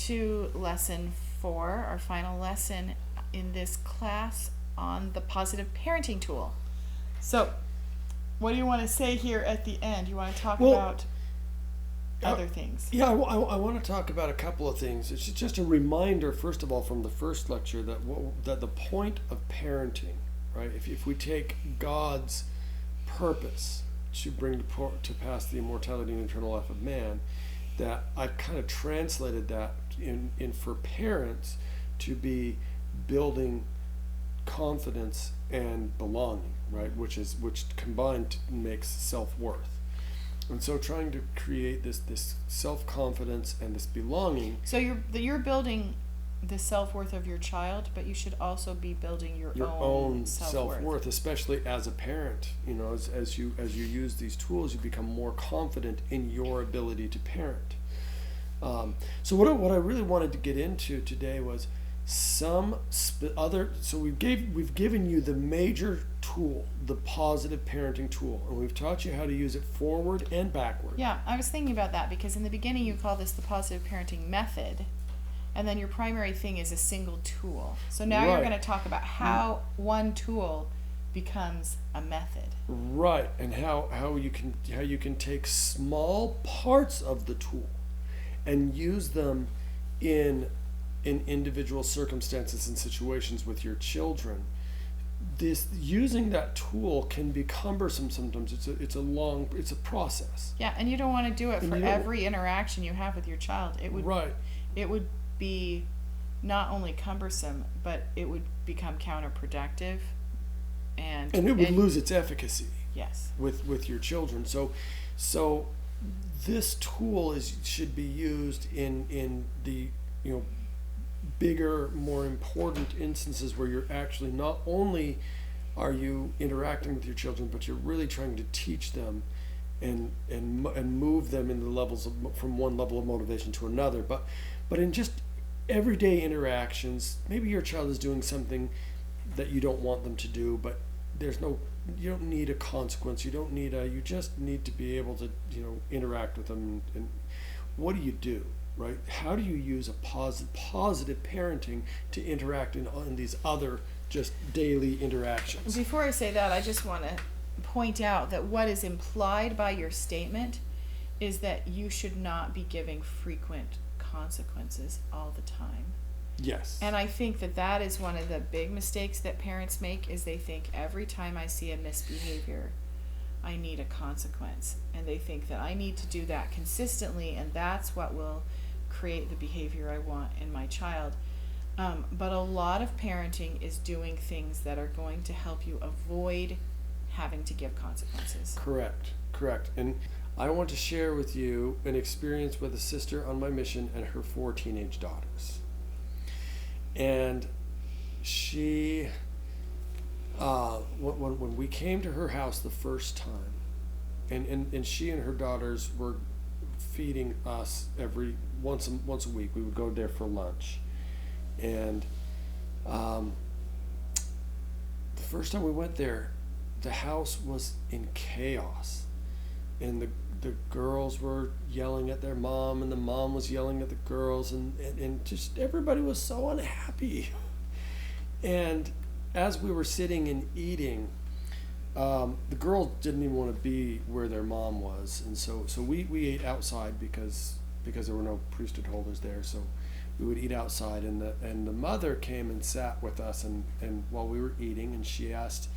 to lesson 4, our final lesson in this class on the positive parenting tool. So, what do you want to say here at the end? You want to talk about other things? Yeah, I want to talk about a couple of things. It's just a reminder, first of all, from the first lecture that the point of parenting, right? If we take God's purpose to bring to pass the immortality and eternal life of man, that I've kind of translated that in for parents to be building confidence and belonging, right? Which combined makes self-worth. And so trying to create this self-confidence and this belonging. So you're building the self-worth of your child, but you should also be building your own self-worth, especially as a parent. As you use these tools, you become more confident in your ability to parent. So what I really wanted to get into today was so we've given you the major tool, the positive parenting tool, and we've taught you how to use it forward and backward. Yeah, I was thinking about that because in the beginning you call this the positive parenting method, and then your primary thing is a single tool. So now You're going to talk about how one tool becomes a method. Right, and how you can take small parts of the tool and use them in individual circumstances and situations with your children. Using that tool can be cumbersome sometimes. It's a process. Yeah, and you don't want to do it for every interaction you have with your child. It would be not only cumbersome, but it would become counterproductive, and it would lose its efficacy. Yes. With your children. So this tool should be used in the bigger, more important instances where you're actually not only are you interacting with your children, but you're really trying to teach them and move them in the levels from one level of motivation to another. But in just everyday interactions, maybe your child is doing something that you don't want them to do, but you don't need a consequence. You just need to be able to interact with them. And what do? Right? How do you use a positive parenting to interact in these other just daily interactions? Before I say that, I just want to point out that what is implied by your statement is that you should not be giving frequent consequences all the time. Yes. And I think that is one of the big mistakes that parents make, is they think every time I see a misbehavior, I need a consequence. And they think that I need to do that consistently, and that's what will create the behavior I want in my child. But a lot of parenting is doing things that are going to help you avoid having to give consequences. Correct. And I want to share with you an experience with a sister on my mission and her 4 teenage daughters. And she, when we came to her house the first time, and she and her daughters were feeding us once a week. We would go there for lunch, and the first time we went there, the house was in chaos, and the girls were yelling at their mom, and the mom was yelling at the girls, and just everybody was so unhappy. And as we were sitting and eating, the girls didn't even want to be where their mom was, and so we ate outside because there were no priesthood holders there. So we would eat outside, and the mother came and sat with us, and while we were eating, and she asked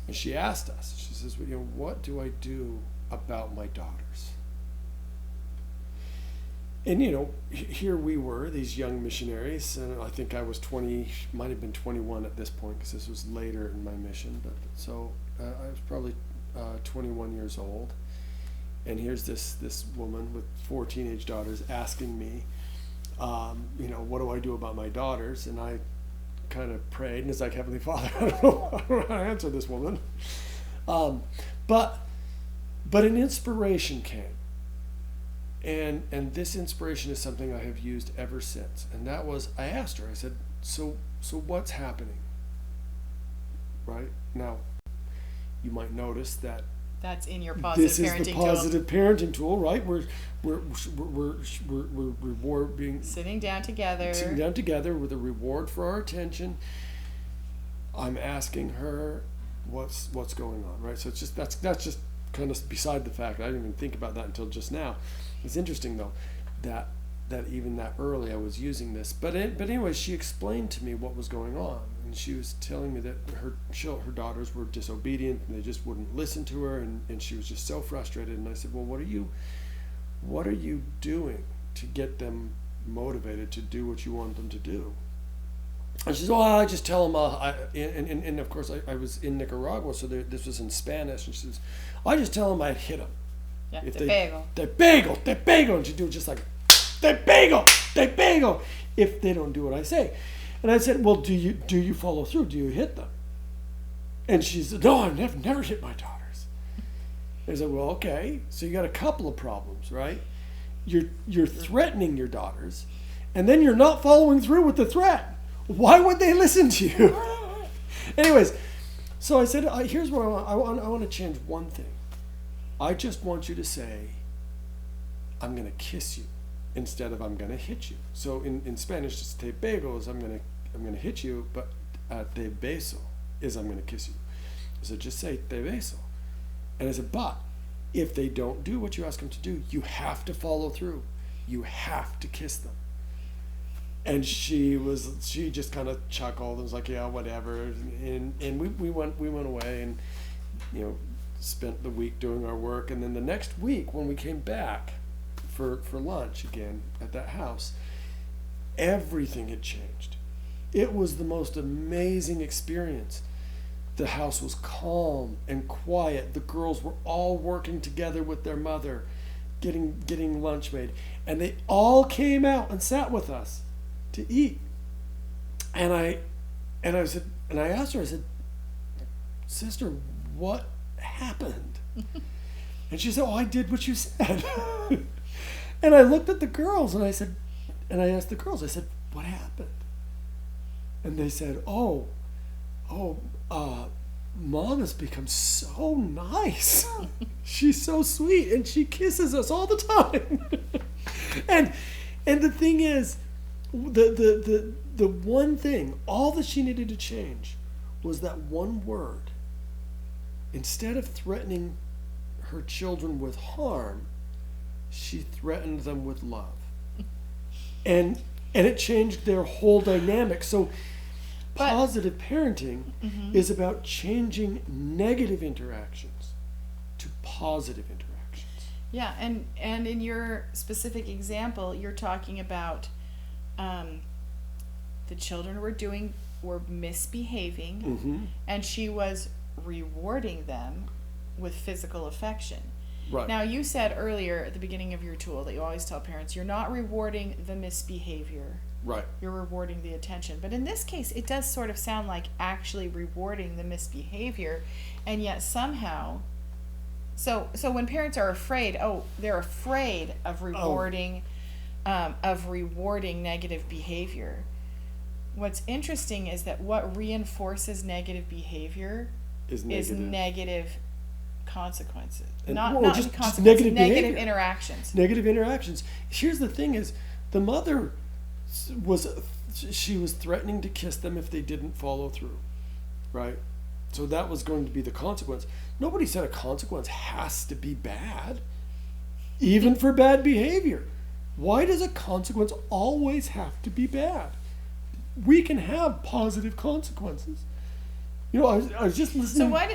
us. She says, what do I do about my daughters? And here we were, these young missionaries, and I think I was 20, might have been 21 at this point, because this was later in my mission. But so I was probably 21 years old, and here's this woman with 4 teenage daughters asking me, what do I do about my daughters? And I kind of prayed, and it's like, Heavenly Father, I don't know how to answer this woman. But an inspiration came. And this inspiration is something I have used ever since. And that was, I asked her, I said, so what's happening? Right? Now, you might notice that That's in your This positive is parenting the tool. positive parenting tool, right? We're rewarding, Sitting down together. sitting down together with a reward for our attention. I'm asking her what's going on, right? So it's just that's just kind of beside the fact. I didn't even think about that until just now. It's interesting though that even that early I was using this. But anyway, she explained to me what was going on, and she was telling me that her daughters were disobedient and they just wouldn't listen to her, and she was just so frustrated. And I said, well, what are you doing to get them motivated to do what you want them to do? And she says, oh, I just tell them, and of course I was in Nicaragua, so this was in Spanish, and she says, I just tell them I'd hit them. Yeah, If te pego. Te pego, and she do it just like, te pego, if they don't do what I say. And I said, well, do you follow through? Do you hit them? And she said, no, I've never hit my daughters. I said, well, okay, so you got a couple of problems, right? You're threatening your daughters, and then you're not following through with the threat. Why would they listen to you? Anyways, so I said, here's what I want to change one thing. I just want you to say, I'm going to kiss you, instead of I'm going to hit you. So in Spanish, it's te pego is I'm going to hit you, but te beso is I'm going to kiss you. So just say te beso. And I said, but if they don't do what you ask them to do, you have to follow through. You have to kiss them. And she just kind of chuckled and was like, yeah, whatever. And we went away and, spent the week doing our work. And then the next week when we came back for lunch again at that house, everything had changed. It was the most amazing experience. The house was calm and quiet. The girls were all working together with their mother, getting lunch made. And they all came out and sat with us to eat. And I asked her, I said, sister, what happened? And she said, oh, I did what you said. And I looked at the girls and I asked the girls, I said, what happened? And they said, Mom has become so nice. She's so sweet and she kisses us all the time. and the thing is, the one thing, all that she needed to change was that one word. Instead of threatening her children with harm, she threatened them with love. And it changed their whole dynamic. So positive parenting is about changing negative interactions to positive interactions. Yeah, and in your specific example, you're talking about the children were misbehaving, and she was rewarding them with physical affection. Right. Now, you said earlier at the beginning of your tool that you always tell parents, you're not rewarding the misbehavior. Right. You're rewarding the attention. But in this case, it does sort of sound like actually rewarding the misbehavior, and yet somehow, so when parents are afraid, they're afraid of rewarding negative behavior. What's interesting is that what reinforces negative behavior is negative consequences. Not consequences, negative interactions. Negative interactions. Here's the thing is, the mother was threatening to kiss them if they didn't follow through, right? So that was going to be the consequence. Nobody said a consequence has to be bad, even for bad behavior. Why does a consequence always have to be bad? We can have positive consequences. I was just listening. So why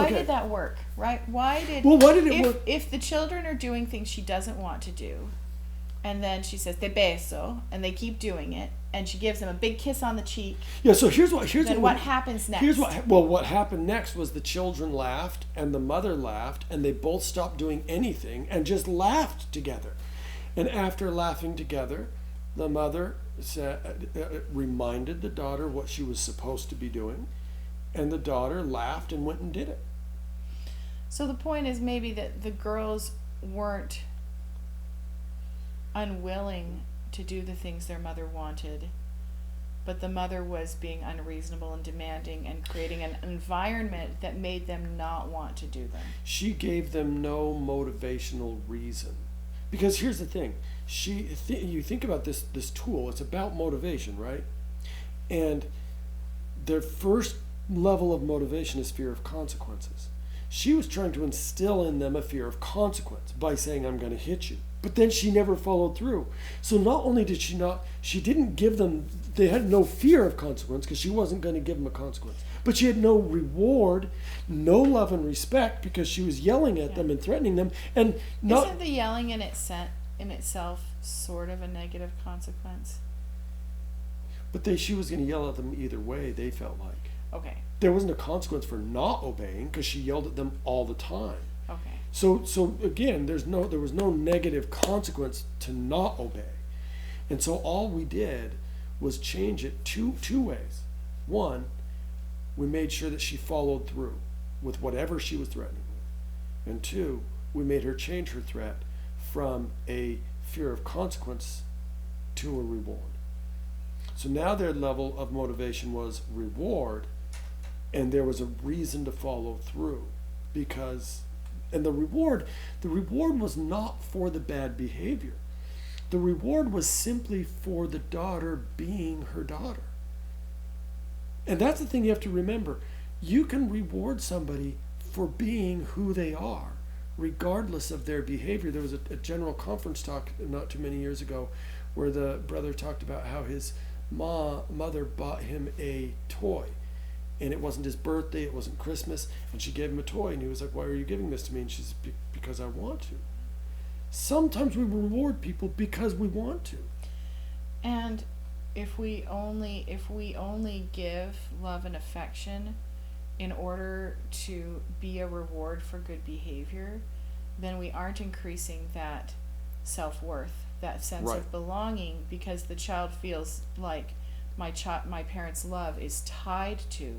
did that work, right? Why did it work? If the children are doing things she doesn't want to do, and then she says, te beso, and they keep doing it, and she gives them a big kiss on the cheek. Yeah, so what happens next? What happened next was the children laughed, and the mother laughed, and they both stopped doing anything, and just laughed together. And after laughing together, the mother reminded the daughter what she was supposed to be doing, and the daughter laughed and went and did it. So the point is maybe that the girls weren't unwilling to do the things their mother wanted. but the mother was being unreasonable and demanding and creating an environment that made them not want to do them. She gave them no motivational reason. Because here's the thing, you think about this tool, it's about motivation, right? And their first level of motivation is fear of consequences. She was trying to instill in them a fear of consequence by saying, I'm going to hit you. But then she never followed through. So not only did she didn't give them, they had no fear of consequence because she wasn't going to give them a consequence. But she had no reward, no love and respect because she was yelling at them and threatening them. And not. Isn't the yelling in itself sort of a negative consequence? But she was going to yell at them either way, they felt like. Okay. There wasn't a consequence for not obeying because she yelled at them all the time. Okay. So again, there was no negative consequence to not obey. And so all we did was change it two ways. One, we made sure that she followed through with whatever she was threatening with. And two, we made her change her threat from a fear of consequence to a reward. So now their level of motivation was reward, and there was a reason to follow through and the reward was not for the bad behavior. The reward was simply for the daughter being her daughter. And that's the thing you have to remember. You can reward somebody for being who they are, regardless of their behavior. There was a general conference talk not too many years ago where the brother talked about how his mother bought him a toy. And it wasn't his birthday, it wasn't Christmas, and she gave him a toy, and he was like, why are you giving this to me? And she said, because I want to. Sometimes we reward people because we want to. And if we only give love and affection in order to be a reward for good behavior, then we aren't increasing that self-worth, that sense of belonging, because the child feels like my parents' love is tied to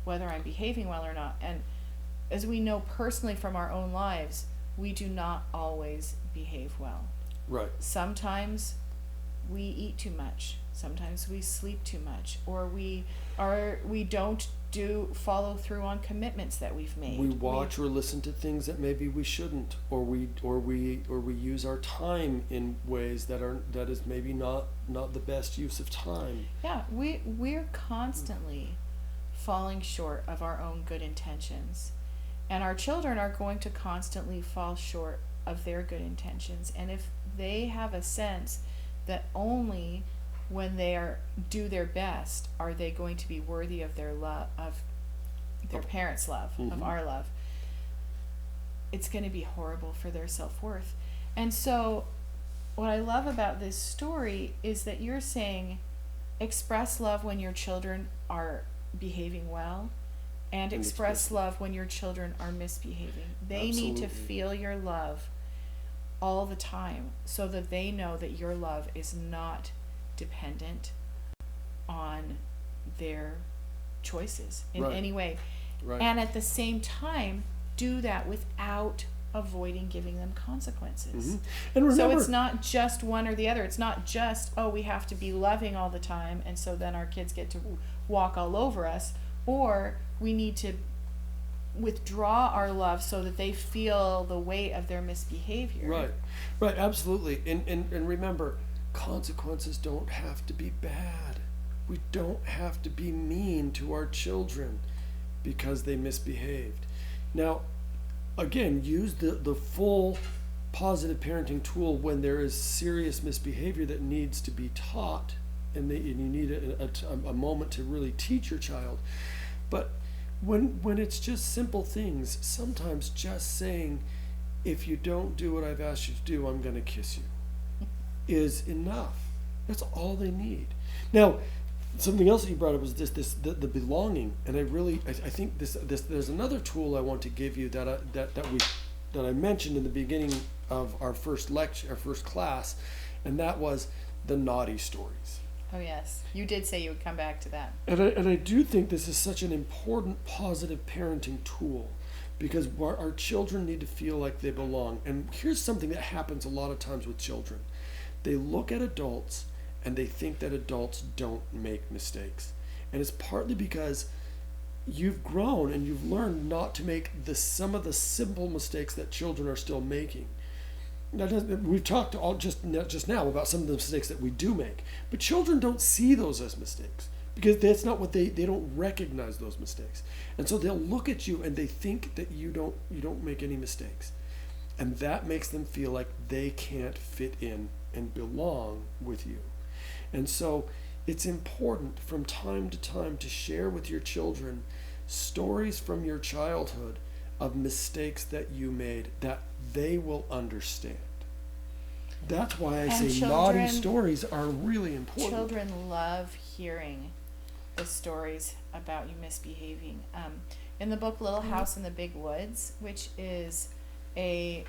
whether I'm behaving well or not. And as we know personally from our own lives, we do not always behave well. Right. Sometimes we eat too much. Sometimes we sleep too much, or we don't follow through on commitments that we've made. We watch or listen to things that maybe we shouldn't, or we use our time in ways that is maybe not the best use of time. Yeah, we're constantly falling short of our own good intentions, and our children are going to constantly fall short of their good intentions. And if they have a sense that only when they do their best are they going to be worthy of their love, of their parents' love, of our love, it's going to be horrible for their self-worth. And so what I love about this story is that you're saying express love when your children are behaving well, and express love when your children are misbehaving. They Absolutely. need to feel your love all the time so that they know that your love is not dependent on their choices in any way. Right. And at the same time, do that without avoiding giving them consequences. And remember, so it's not just one or the other. It's not just, we have to be loving all the time, and so then our kids get to walk all over us, or we need to withdraw our love so that they feel the weight of their misbehavior. Right, absolutely. And remember, consequences don't have to be bad. We don't have to be mean to our children because they misbehaved. Now, again, use the full positive parenting tool when there is serious misbehavior that needs to be taught, and you need a moment to really teach your child. But when it's just simple things, sometimes just saying, if you don't do what I've asked you to do, I'm going to kiss you, is enough. That's all they need. Now, something else that you brought up was the belonging, and I think this there's another tool I want to give you that I mentioned in the beginning of our first lecture, our first class, and that was the naughty stories. Oh yes, you did say you would come back to that. And I do think this is such an important positive parenting tool, because our children need to feel like they belong. And here's something that happens a lot of times with children. They look at adults and they think that adults don't make mistakes. And it's partly because you've grown and you've learned not to make some of the simple mistakes that children are still making. Now, we've talked just now about some of the mistakes that we do make, but children don't see those as mistakes because that's not what they don't recognize those mistakes, and so they'll look at you and they think that you don't make any mistakes, and that makes them feel like they can't fit in and belong with you. And so it's important from time to time to share with your children stories from your childhood of mistakes that you made that they will understand. That's why I say naughty stories are really important. Children love hearing the stories about you misbehaving. In the book Little House in the Big Woods, which is a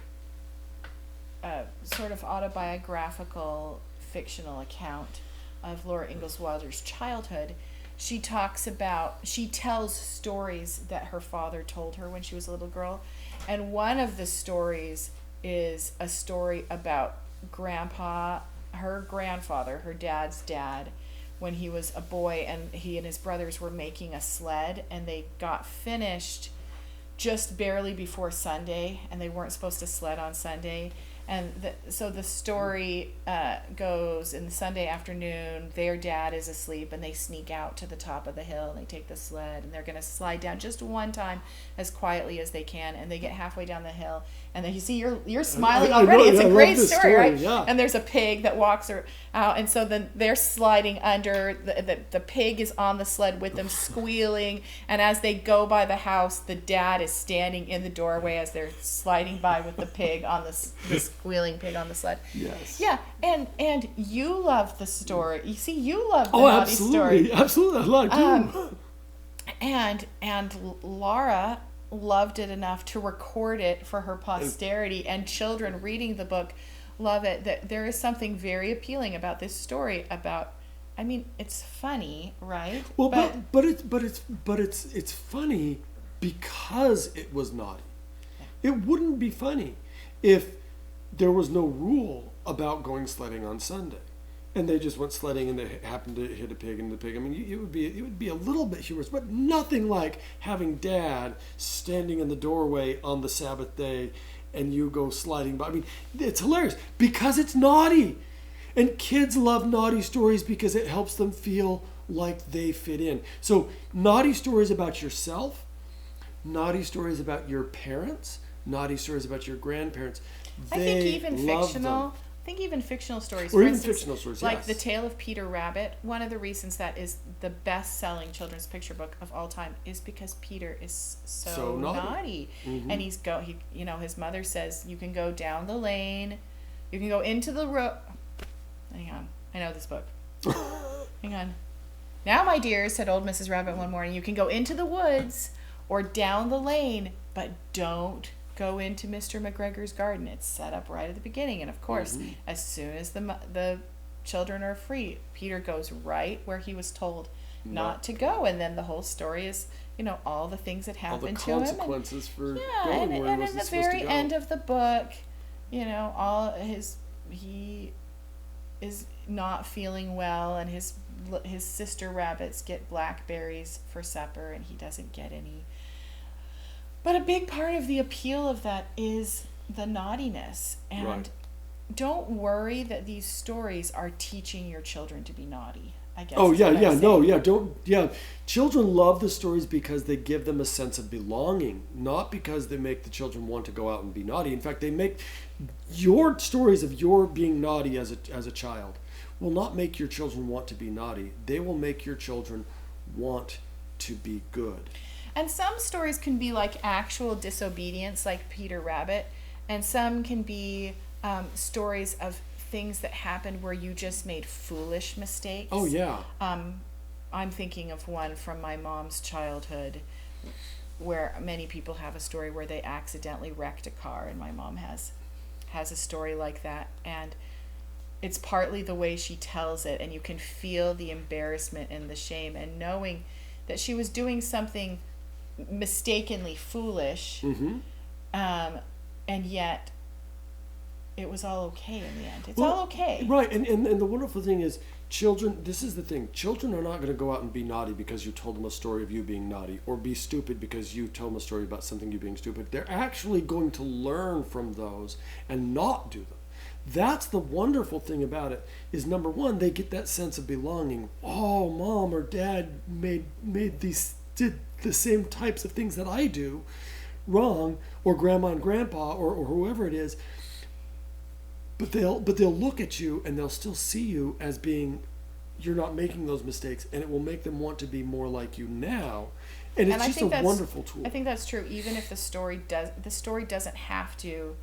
sort of autobiographical fictional account of Laura Ingalls Wilder's childhood, she tells stories that her father told her when she was a little girl. And one of the stories is a story about her grandfather, her dad's dad, when he was a boy, and he and his brothers were making a sled, and they got finished just barely before Sunday, and they weren't supposed to sled on Sunday. And so the story goes, in the Sunday afternoon, their dad is asleep, and they sneak out to the top of the hill, and they take the sled, and they're going to slide down just one time as quietly as they can, and they get halfway down the hill, and then you see you're smiling already. It's a great story, right? Yeah. And there's a pig that walks out, and so then they're sliding under, the pig is on the sled with them, squealing, and as they go by the house, the dad is standing in the doorway as they're sliding by with the pig on the squealing pig on the sled. Yes. Yeah, and you love the story. You see, you love the naughty story. Absolutely, I love too. And Laura loved it enough to record it for her posterity, and children reading the book love it. That there is something very appealing about this story. I mean, it's funny, right? Well, but it's funny because it was naughty. Yeah. It wouldn't be funny if there was no rule about going sledding on Sunday, and they just went sledding and they happened to hit a pig and the pig. I mean, it would be a little bit humorous, but nothing like having Dad standing in the doorway on the Sabbath day and you go sliding by. I mean, it's hilarious because it's naughty, and kids love naughty stories because it helps them feel like they fit in. So naughty stories about yourself, naughty stories about your parents, naughty stories about your grandparents. I think even fictional stories, or for even instance, fictional stories, like yes. The Tale of Peter Rabbit. One of the reasons that is the best-selling children's picture book of all time is because Peter is so naughty. Mm-hmm. And his mother says, you can go down the lane, you can go into the road. Hang on, I know this book. Hang on. Now, my dear, said old Mrs. Rabbit one morning, you can go into the woods or down the lane, but don't go into Mr. McGregor's garden. It's set up right at the beginning. And of course, mm-hmm. as soon as the children are free, Peter goes right where he was told not to go. And then the whole story is, all the things that happened to him. All the consequences for going where he wasn't supposed to go. And at the very end of the book, he is not feeling well, and his sister rabbits get blackberries for supper, and he doesn't get any. But a big part of the appeal of that is the naughtiness. And right. Don't worry that these stories are teaching your children to be naughty, I guess. Children love the stories because they give them a sense of belonging, not because they make the children want to go out and be naughty. In fact, they make your stories of your being naughty as a child will not make your children want to be naughty. They will make your children want to be good. And some stories can be like actual disobedience, like Peter Rabbit, and some can be stories of things that happened where you just made foolish mistakes. Oh, yeah. I'm thinking of one from my mom's childhood where many people have a story where they accidentally wrecked a car, and my mom has a story like that. And it's partly the way she tells it, and you can feel the embarrassment and the shame, and knowing that she was doing something mistakenly foolish, mm-hmm. And yet it was all okay in the end. It's all okay. Right, and the wonderful thing is children, this is the thing, children are not going to go out and be naughty because you told them a story of you being naughty, or be stupid because you told them a story about something you being stupid. They're actually going to learn from those and not do them. That's the wonderful thing about it, is number one, they get that sense of belonging. Oh, mom or dad did the same types of things that I do wrong, or grandma and grandpa, or whoever it is. But they'll look at you and they'll still see you as being, you're not making those mistakes, and it will make them want to be more like you now. And it's just a wonderful tool. I think that's true. Even if the story doesn't have to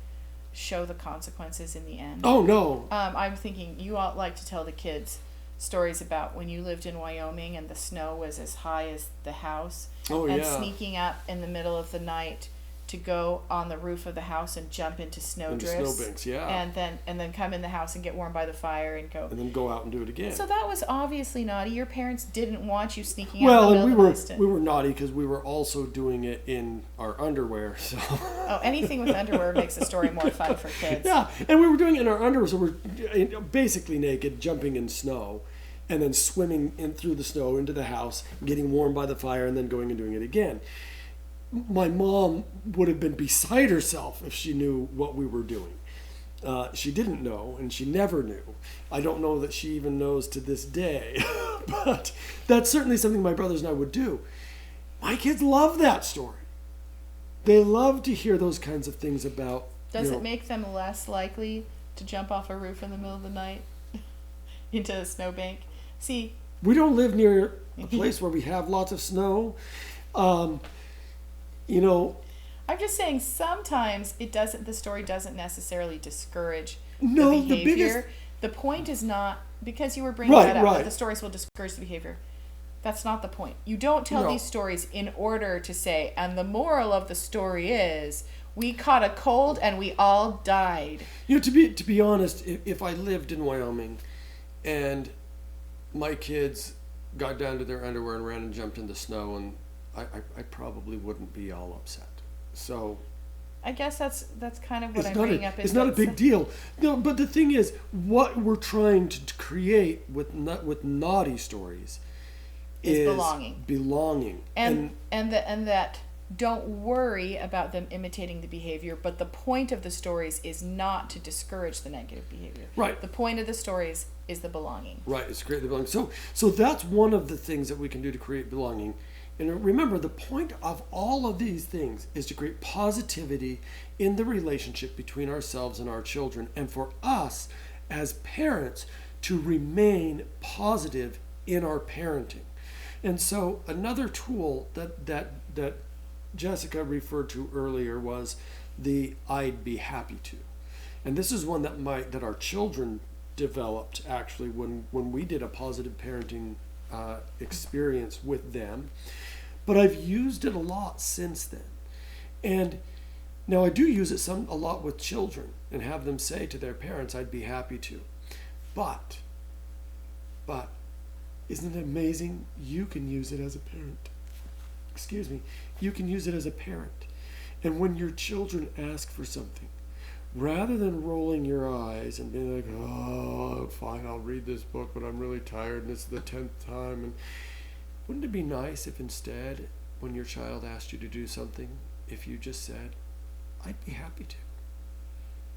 show the consequences in the end. Oh no. I'm thinking you all like to tell the kids stories about when you lived in Wyoming and the snow was as high as the house. Oh, and yeah. Sneaking up in the middle of the night to go on the roof of the house and jump into snowdrifts. Snowbanks, yeah. And then come in the house and get warm by the fire and go. And then go out and do it again. So that was obviously naughty. Your parents didn't want you sneaking out well, in the and middle of the we were naughty because we were also doing it in our underwear. So. Oh, anything with underwear makes the story more fun for kids. Yeah, and we were doing it in our underwear, so we're basically naked, jumping in snow, and then swimming in through the snow into the house, getting warm by the fire, and then going and doing it again. My mom would have been beside herself if she knew what we were doing. She didn't know, and she never knew. I don't know that she even knows to this day. But that's certainly something my brothers and I would do. My kids love that story. They love to hear those kinds of things about... Does it make them less likely to jump off a roof in the middle of the night into a snowbank? See... We don't live near a place where we have lots of snow. You know, I'm just saying sometimes the story doesn't necessarily discourage no, the behavior. The point is not, because you were bringing that up, that the stories will discourage the behavior. That's not the point. You don't tell these stories in order to say, and the moral of the story is, we caught a cold and we all died. You know, to be honest, if I lived in Wyoming and my kids got down to their underwear and ran and jumped in the snow, and I probably wouldn't be all upset. So I guess that's kind of what I'm bringing up. It's not a big deal. No, but the thing is, what we're trying to create with naughty stories is belonging. And that don't worry about them imitating the behavior, but the point of the stories is not to discourage the negative behavior. Right. The point of the stories is the belonging. Right, it's to create the belonging. So that's one of the things that we can do to create belonging. And remember, the point of all of these things is to create positivity in the relationship between ourselves and our children, and for us as parents to remain positive in our parenting. And so another tool that Jessica referred to earlier was the I'd be happy to. And this is one that our children developed actually when we did a positive parenting experience with them. But I've used it a lot since then. And now I do use it a lot with children and have them say to their parents, I'd be happy to. But isn't it amazing? You can use it as a parent. You can use it as a parent. And when your children ask for something, rather than rolling your eyes and being like, oh, fine, I'll read this book, but I'm really tired and it's the 10th time. And wouldn't it be nice if instead, when your child asked you to do something, if you just said, I'd be happy to?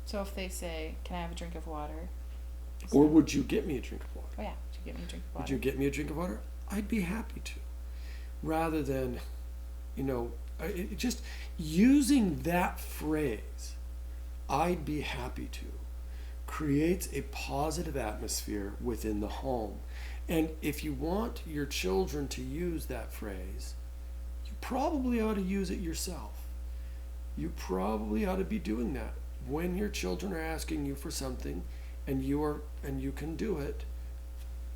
So if they say, can I have a drink of water? Or would you get me a drink of water? Oh yeah, would you get me a drink of water? Would you get me a drink of water? I'd be happy to. Rather than, just using that phrase, I'd be happy to, creates a positive atmosphere within the home. And if you want your children to use that phrase, you probably ought to use it yourself. You probably ought to be doing that. When your children are asking you for something and you can do it,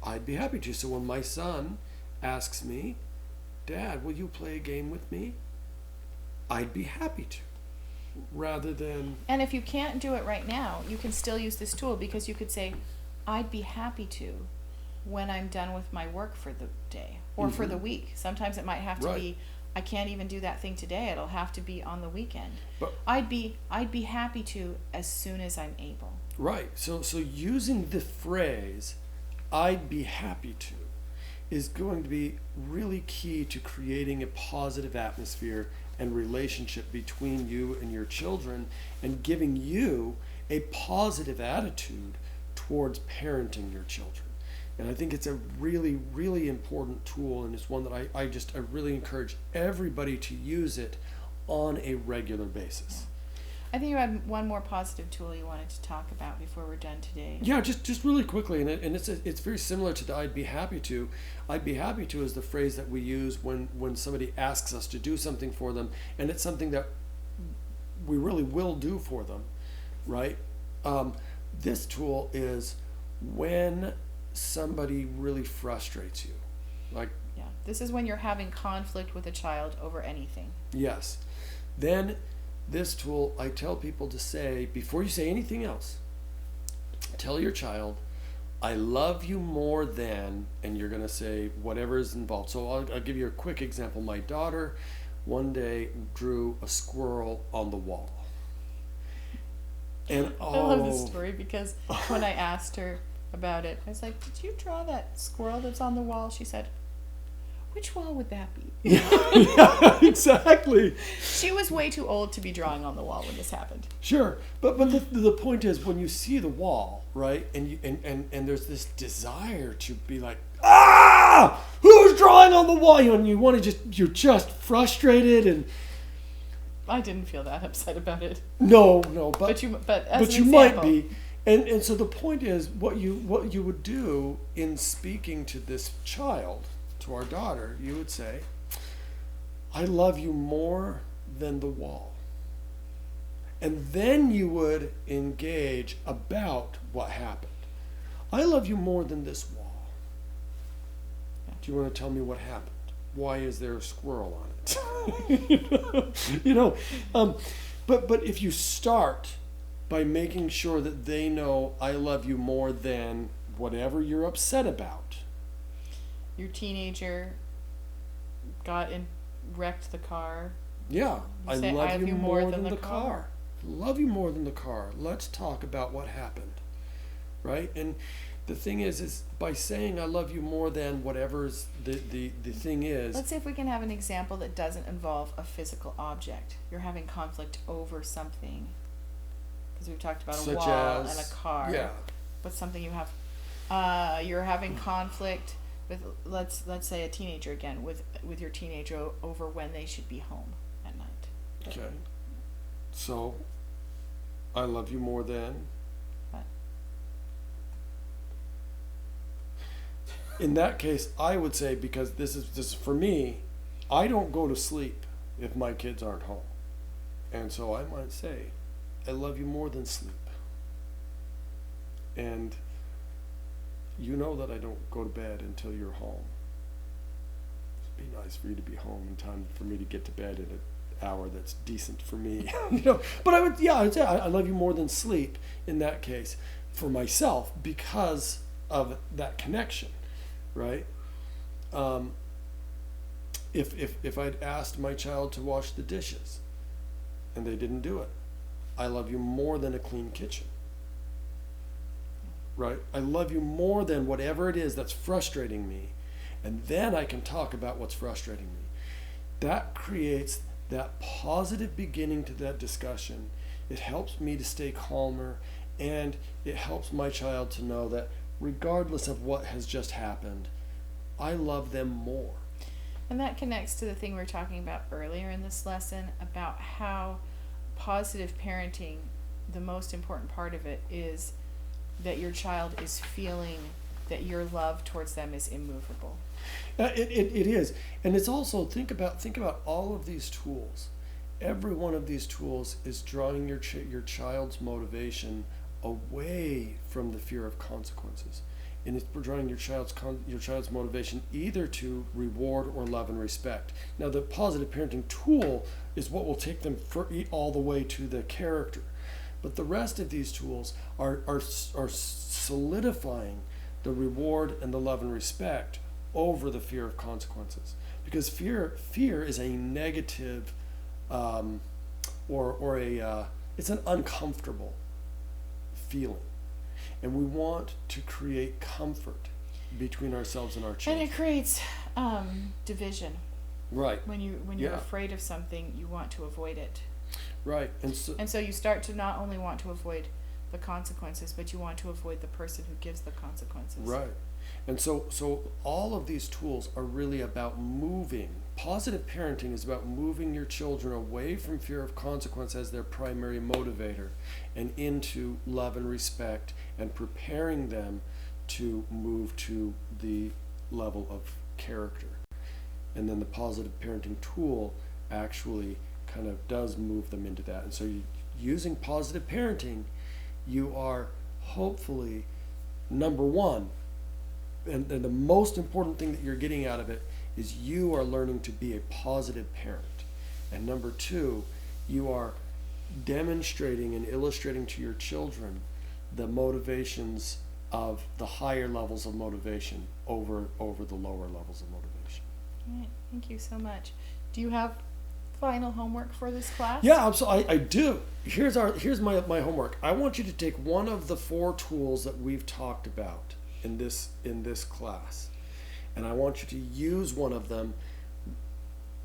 I'd be happy to. So when my son asks me, Dad, will you play a game with me? I'd be happy to. Rather than... And if you can't do it right now, you can still use this tool, because you could say, I'd be happy to when I'm done with my work for the day or for the week. Sometimes it might have to be, I can't even do that thing today. It'll have to be on the weekend. But I'd be happy to as soon as I'm able. Right. So using the phrase, I'd be happy to is going to be really key to creating a positive atmosphere and relationship between you and your children, and giving you a positive attitude towards parenting your children. And I think it's a really, really important tool, and it's one that I really encourage everybody to use it on a regular basis. I think you had one more positive tool you wanted to talk about before we're done today. Yeah, just really quickly, and it's very similar to the I'd be happy to. I'd be happy to is the phrase that we use when somebody asks us to do something for them, and it's something that we really will do for them, right? This tool is when somebody really frustrates you, like, yeah, this is when you're having conflict with a child over anything. Yes, then this tool, I tell people to say, before you say anything else, tell your child, I love you more than, and you're going to say whatever is involved. So I'll give you a quick example. My daughter one day drew a squirrel on the wall. And I love this story because when I asked her about it, I was like, did you draw that squirrel that's on the wall? She said, which wall would that be? Yeah, exactly. She was way too old to be drawing on the wall when this happened. Sure, but the point is, when you see the wall, right, and there's this desire to be like, who's drawing on the wall? And you're just frustrated, and I didn't feel that upset about it. No, but as you an might example, be, and so the point is, what you would do in speaking to this child, to our daughter, you would say, I love you more than the wall. And then you would engage about what happened. I love you more than this wall. Do you want to tell me what happened? Why is there a squirrel on it? But if you start by making sure that they know I love you more than whatever you're upset about. Your teenager wrecked the car. Yeah, You I say, love you more than the car. Love you more than the car. Let's talk about what happened, right? And the thing is by saying I love you more than whatever's the thing is. Let's see if we can have an example that doesn't involve a physical object. You're having conflict over something, because we've talked about a Such wall as, and a car. Yeah. What's something you have? You're having conflict with, let's say, a teenager again, with your teenager over when they should be home at night. Okay. So, I love you more than. What? In that case, I would say, because this is for me, I don't go to sleep if my kids aren't home, and so I might say, I love you more than sleep. And you know that I don't go to bed until you're home. It'd be nice for you to be home in time for me to get to bed at an hour that's decent for me. But I'd say I love you more than sleep in that case for myself, because of that connection, right? If I'd asked my child to wash the dishes and they didn't do it, I love you more than a clean kitchen. Right? I love you more than whatever it is that's frustrating me. And then I can talk about what's frustrating me. That creates that positive beginning to that discussion. It helps me to stay calmer, and it helps my child to know that regardless of what has just happened, I love them more. And that connects to the thing we were talking about earlier in this lesson about how positive parenting, the most important part of it is that your child is feeling that your love towards them is immovable. It is, and it's also think about all of these tools. Every one of these tools is drawing your child's motivation away from the fear of consequences, and it's drawing your child's motivation either to reward or love and respect. Now, the positive parenting tool is what will take them all the way to the character. But the rest of these tools are solidifying the reward and the love and respect over the fear of consequences. Because fear is a negative, it's an uncomfortable feeling. And we want to create comfort between ourselves and our And children. it creates division. Right, When you're Yeah. afraid of something, you want to avoid it. right. And so you start to not only want to avoid the consequences, but you want to avoid the person who gives the consequences. Right. And so all of these tools are really about moving. Positive parenting is about moving your children away from fear of consequence as their primary motivator and into love and respect, and preparing them to move to the level of character. And then the positive parenting tool actually kind of does move them into that. And so using positive parenting, you are hopefully, number one, and the most important thing that you're getting out of it is you are learning to be a positive parent. And number two, you are demonstrating and illustrating to your children the motivations of the higher levels of motivation over the lower levels of motivation. All right. Thank you so much. Do you have final homework for this class? Yeah, I do. Here's my homework. I want you to take one of the 4 tools that we've talked about in this class, and I want you to use one of them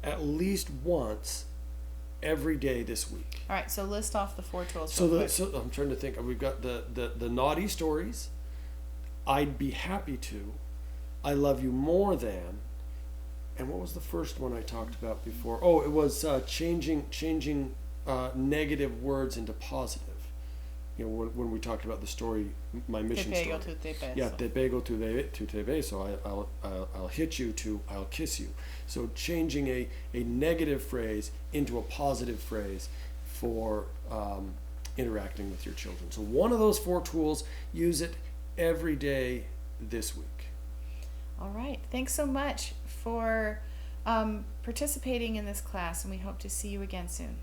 at least once every day this week. All right. So list off the 4 tools. So real quick. so I'm trying to think. We've got the naughty stories. I'd be happy to. I love you more than. And what was the first one I talked about before? Oh, it was changing negative words into positive. You know, when we talked about the story, my mission Te pego, story. tu te beso. Yeah, te pego, tu te beso. I'll hit you to I'll kiss you. So changing a negative phrase into a positive phrase for interacting with your children. So one of those 4 tools, use it every day this week. All right. Thanks so much for participating in this class, and we hope to see you again soon.